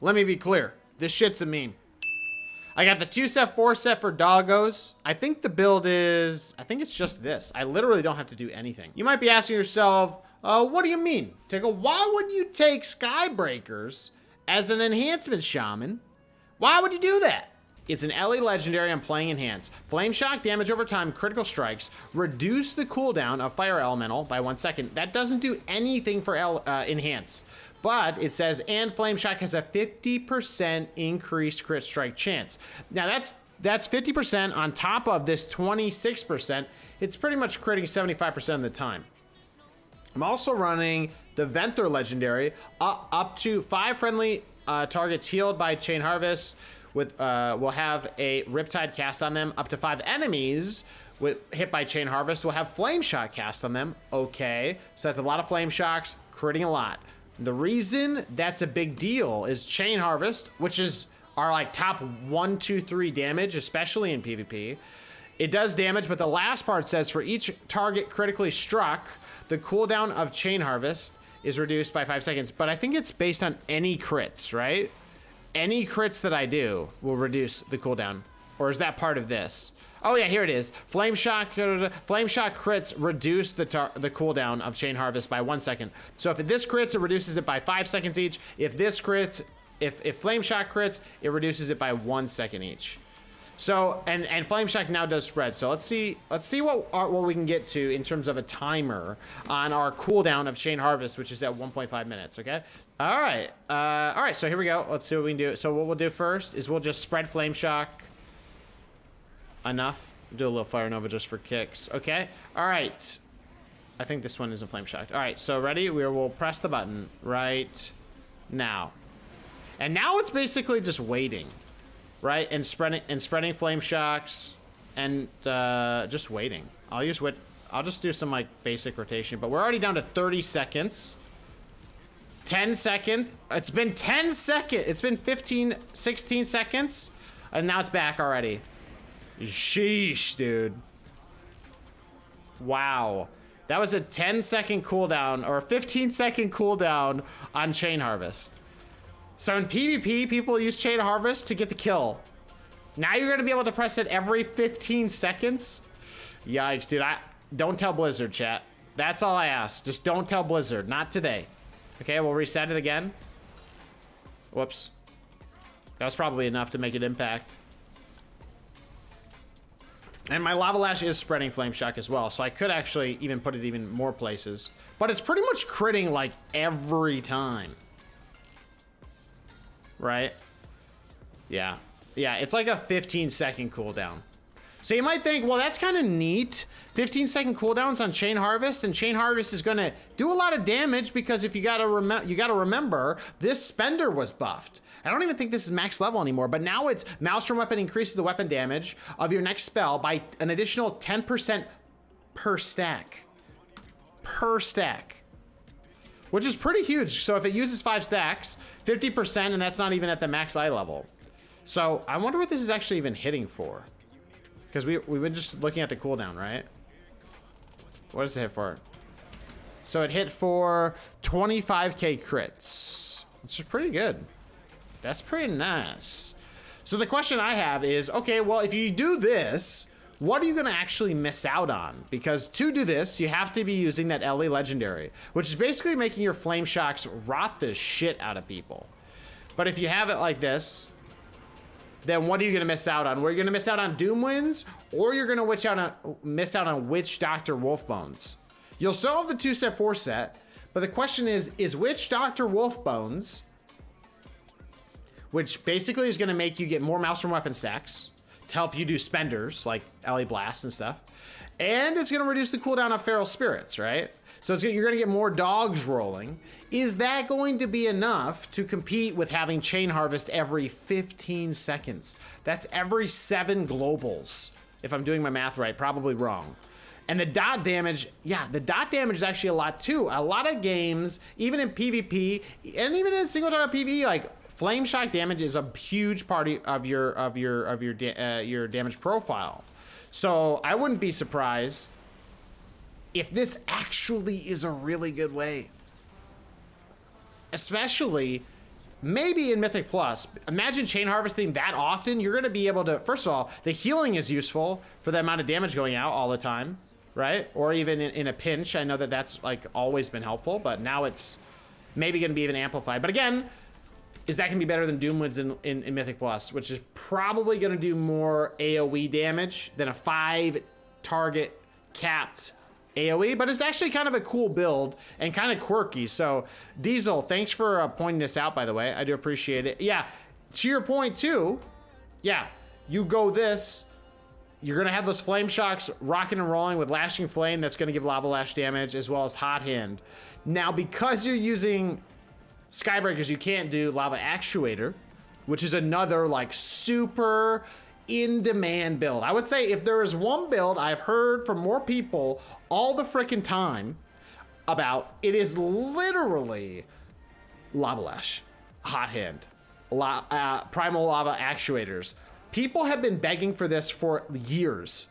Let me be clear. This shit's a meme. I got the 2-set, 4-set for doggos. I think the build is, I think it's just this. I literally don't have to do anything. You might be asking yourself, what do you mean? Tiqqle, why would you take Skybreakers as an enhancement shaman? Why would you do that? It's an LE legendary I'm playing Enhance. Flame shock, damage over time, critical strikes, reduce the cooldown of fire elemental by 1 second. That doesn't do anything for Enhance. But it says, and flame shock has a 50% increased crit strike chance. Now that's 50% on top of this 26%. It's pretty much critting 75% of the time. I'm also running the Venthyr legendary, up to 5 friendly targets healed by Chain Harvest. We'll have a Riptide cast on them. Up to 5 enemies hit by Chain Harvest will have Flame Shock cast on them. Okay, so that's a lot of Flame Shocks, critting a lot. The reason that's a big deal is Chain Harvest, which is our like top 1, 2, 3 damage, especially in PvP. It does damage, but the last part says for each target critically struck, the cooldown of Chain Harvest is reduced by 5 seconds. But I think it's based on any crits, right? Any crits that I do will reduce the cooldown. Or is that part of this? Oh yeah, here it is. Flame shock crits reduce the cooldown of Chain Harvest by 1 second. So if this crits, it reduces it by 5 seconds each. If this crits, if flame shock crits, it reduces it by 1 second each. So and flame shock now does spread. So let's see what we can get to in terms of a timer on our cooldown of Chain Harvest, which is at 1.5 minutes. Okay. All right. So here we go. Let's see what we can do. So what we'll do first is we'll just spread flame shock. Enough. Do a little fire nova just for kicks. Okay. All right. I think this one isn't flame shocked. All right. So ready? We'll press the button right now. And now it's basically just waiting, right? And spreading flame shocks and just waiting. I'll just do some like basic rotation, but we're already down to 30 seconds. 10 seconds. It's been 10 seconds. It's been 15, 16 seconds. And now it's back already. Sheesh, dude. Wow. That was a 10-second cooldown or a 15-second cooldown on Chain Harvest. So in PvP, people use Chain Harvest to get the kill. Now you're gonna be able to press it every 15 seconds? Yikes, dude. Don't tell Blizzard, chat. That's all I ask. Just don't tell Blizzard. Not today. Okay, we'll reset it again. Whoops. That was probably enough to make it impact. And my Lava Lash is spreading Flame Shock as well, so I could actually even put it even more places. But it's pretty much critting like every time. Right? Yeah. Yeah, it's like a 15-second cooldown. So you might think, well, that's kind of neat. 15-second cooldowns on Chain Harvest, and Chain Harvest is gonna do a lot of damage because if you gotta remember, this Spender was buffed. I don't even think this is max level anymore, but now it's Maelstrom Weapon increases the weapon damage of your next spell by an additional 10% per stack. Per stack. Which is pretty huge. So if it uses 5 stacks, 50%, and that's not even at the max eye level. So I wonder what this is actually even hitting for. Because we've been just looking at the cooldown, right? What does it hit for? So it hit for 25k crits, which is pretty good. That's pretty nice. So the question I have is, okay, well, if you do this, what are you gonna actually miss out on? Because to do this, you have to be using that LA Legendary, which is basically making your Flame Shocks rot the shit out of people. But if you have it like this, then what are you gonna miss out on? Well, you're gonna miss out on Doom Winds, or you're gonna miss out on Witch Doctor Wolfbones. You'll still have the 2-set, 4-set, but the question is Witch Doctor Wolfbones, which basically is gonna make you get more Maelstrom weapon stacks to help you do spenders like LA Blast and stuff. And it's gonna reduce the cooldown of Feral Spirits, right? So you're gonna get more dogs rolling. Is that going to be enough to compete with having Chain Harvest every 15 seconds? That's every 7 globals. If I'm doing my math right, probably wrong. And the dot damage, yeah, the dot damage is actually a lot too. A lot of games, even in PvP, and even in single target PvE, like Flame Shock damage is a huge part of your damage profile. So I wouldn't be surprised if this actually is a really good way. Especially maybe in Mythic Plus, imagine chain harvesting that often. You're gonna be able to, first of all, the healing is useful for the amount of damage going out all the time, right? Or even in a pinch. I know that that's like always been helpful, but now it's maybe gonna be even amplified. But again, is that gonna be better than Doomwoods in Mythic Plus, which is probably gonna do more AoE damage than a 5 target capped AoE, but it's actually kind of a cool build and kind of quirky. So Diesel, thanks for pointing this out, by the way. I do appreciate it. Yeah, to your point too, yeah, you go this, you're gonna have those flame shocks rocking and rolling with lashing flame that's gonna give lava lash damage as well as hot hand. Now, because you're using Skybreakers, you can't do lava actuator, which is another like super in-demand build. I would say if there is one build I've heard from more people all the freaking time about, it is literally lava lash, hot hand, primal lava actuators. People have been begging for this for years.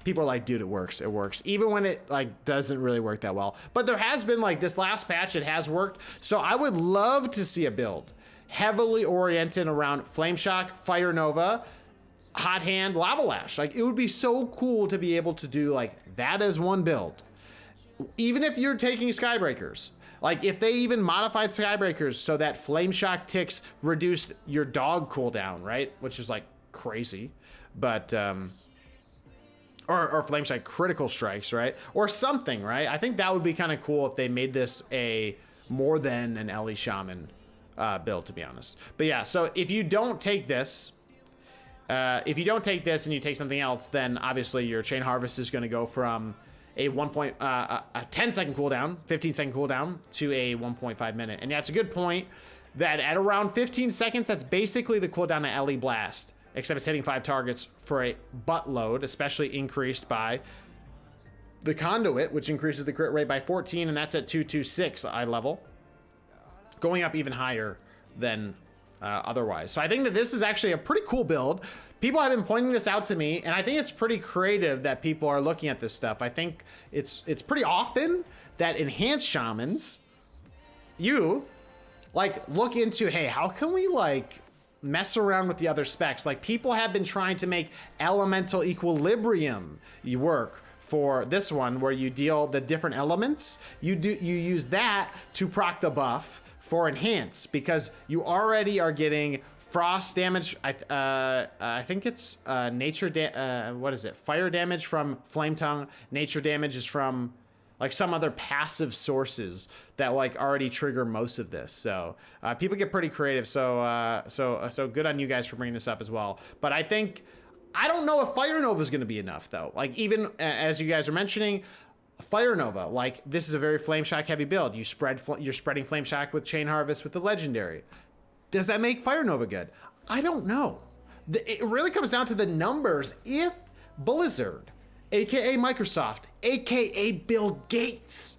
People are like, dude, it works, even when it like doesn't really work that well. But there has been like this last patch, it has worked. So I would love to see a build heavily oriented around Flame Shock, Fire Nova, Hot Hand, Lava Lash. Like, it would be so cool to be able to do like that as one build. Even if you're taking Skybreakers, like if they even modified Skybreakers so that Flame Shock ticks reduced your dog cooldown, right? Which is like crazy, but or Flame Shock critical strikes, right? Or something, right? I think that would be kind of cool if they made this a more than an Ellie Shaman build, to be honest. But yeah, so if you don't take this, and you take something else, then obviously your Chain Harvest is going to go from a 10-second cooldown, 15-second cooldown to a 1.5 minute. And yeah, it's a good point that at around 15 seconds, that's basically the cooldown of Ellie Blast, except it's hitting 5 targets for a buttload, especially increased by the Conduit, which increases the crit rate by 14, and that's at 226 eye level, going up even higher than otherwise. So I think that this is actually a pretty cool build. People have been pointing this out to me, and I think it's pretty creative that people are looking at this stuff. I think it's pretty often that Enhanced Shamans, you like look into, hey, how can we like mess around with the other specs? Like, people have been trying to make elemental equilibrium work for this one, where you deal the different elements. You use that to proc the buff for enhance, because you already are getting frost damage. I think it's what is it? Fire damage from Flame Tongue. Nature damage is from like some other passive sources that like already trigger most of this. So people get pretty creative. So good on you guys for bringing this up as well. But I don't know if Fire Nova is going to be enough though. Like, even as you guys are mentioning, Fire Nova, like this is a very Flame Shock heavy build. You're spreading Flame Shock with Chain Harvest with the Legendary. Does that make Fire Nova good? I don't know. It really comes down to the numbers. If Blizzard, aka Microsoft, aka Bill Gates,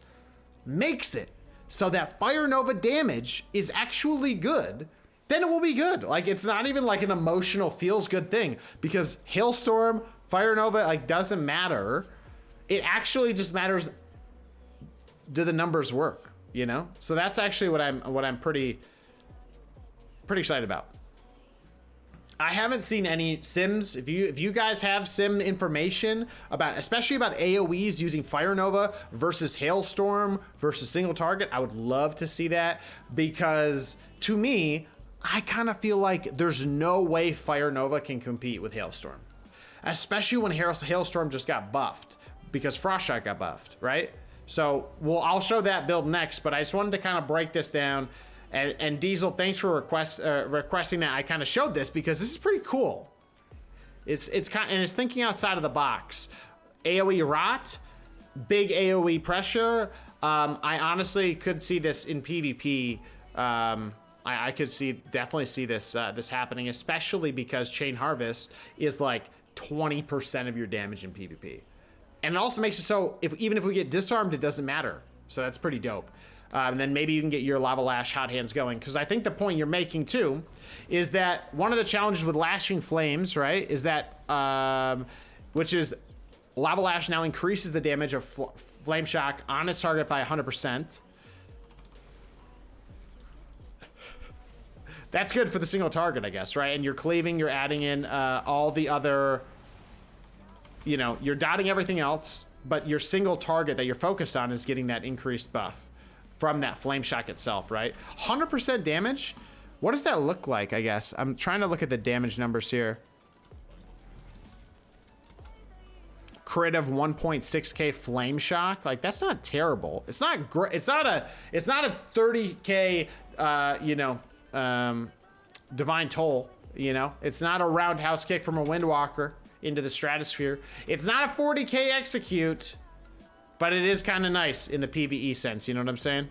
makes it so that Fire Nova damage is actually good, then it will be good. Like, it's not even like an emotional feels good thing, because Hailstorm, Fire Nova, like, doesn't matter. It actually just matters, do the numbers work, you know? So that's actually what I'm pretty excited about. I haven't seen any sims. If you guys have sim information about, especially about AoEs using Fire Nova versus Hailstorm versus single target, I would love to see that, because to me, I kind of feel like there's no way Fire Nova can compete with Hailstorm, especially when Hailstorm just got buffed because Frost Shot got buffed, right? So, I'll show that build next, but I just wanted to kind of break this down. And Diesel, thanks for requesting that I kind of showed this, because this is pretty cool. It's thinking outside of the box. AoE rot, big AoE pressure. I honestly could see this in PvP. I could definitely see this happening, especially because Chain Harvest is like 20% of your damage in PvP. And it also makes it so even if we get disarmed, it doesn't matter. So that's pretty dope. And then maybe you can get your Lava Lash Hot Hands going. Because I think the point you're making too is that one of the challenges with lashing flames, right, is that, which is Lava Lash now increases the damage of Flame Shock on its target by 100%. That's good for the single target, I guess, right? And you're cleaving, you're adding in all the other, you know, you're dotting everything else, but your single target that you're focused on is getting that increased buff from that flame shock itself, right? 100% damage. What does that look like, I guess? I'm trying to look at the damage numbers here. Crit of 1.6k flame shock. Like, that's not terrible. It's not great. It's not a 30k, you know, divine toll, you know? It's not a roundhouse kick from a windwalker into the stratosphere. It's not a 40k execute, but it is kind of nice in the PvE sense, you know what I'm saying?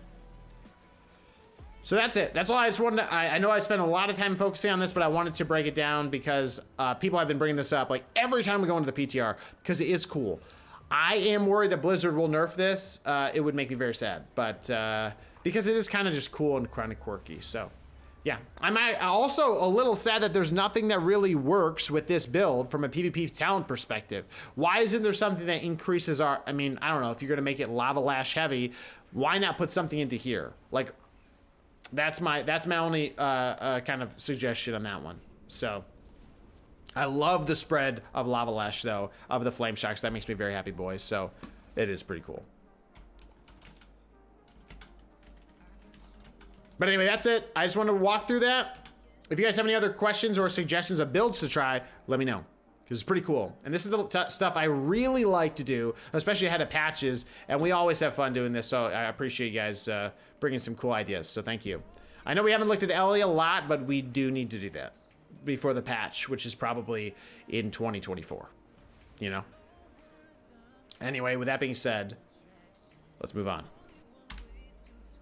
So that's it. That's all I just wanted to, I know I spent a lot of time focusing on this, but I wanted to break it down because people have been bringing this up like every time we go into the PTR because it is cool. I am worried that Blizzard will nerf this. It would make me very sad, but because it is kind of just cool and kind of quirky. So yeah, I'm also a little sad that there's nothing that really works with this build from a PvP talent perspective. Why isn't there something that increases our, I mean, I don't know, if you're gonna make it lava lash heavy, why not put something into here? Like, that's my only kind of suggestion on that one. So I love the spread of lava lash though, of the flame shocks. That makes me very happy, boys. So it is pretty cool. But anyway, that's it. I just wanted to walk through that. If you guys have any other questions or suggestions of builds to try, let me know. Because it's pretty cool. And this is the stuff I really like to do, especially ahead of patches. And we always have fun doing this, so I appreciate you guys bringing some cool ideas. So thank you. I know we haven't looked at Ellie a lot, but we do need to do that before the patch, which is probably in 2024. You know? Anyway, with that being said, let's move on.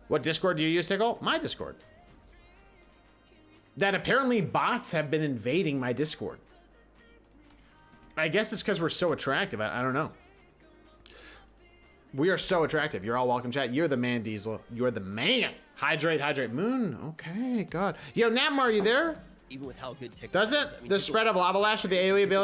What Discord do you use, Tiqqle? My Discord. That apparently bots have been invading my Discord. I guess it's because we're so attractive. I don't know. We are so attractive. You're all welcome, chat. You're the man, Diesel. You're the man. Hydrate, hydrate. Moon. Okay, God. Yo, Nam, are you there? Even with how good Tiqqle Does it? is, I mean, The spread of lava lash with the AoE ability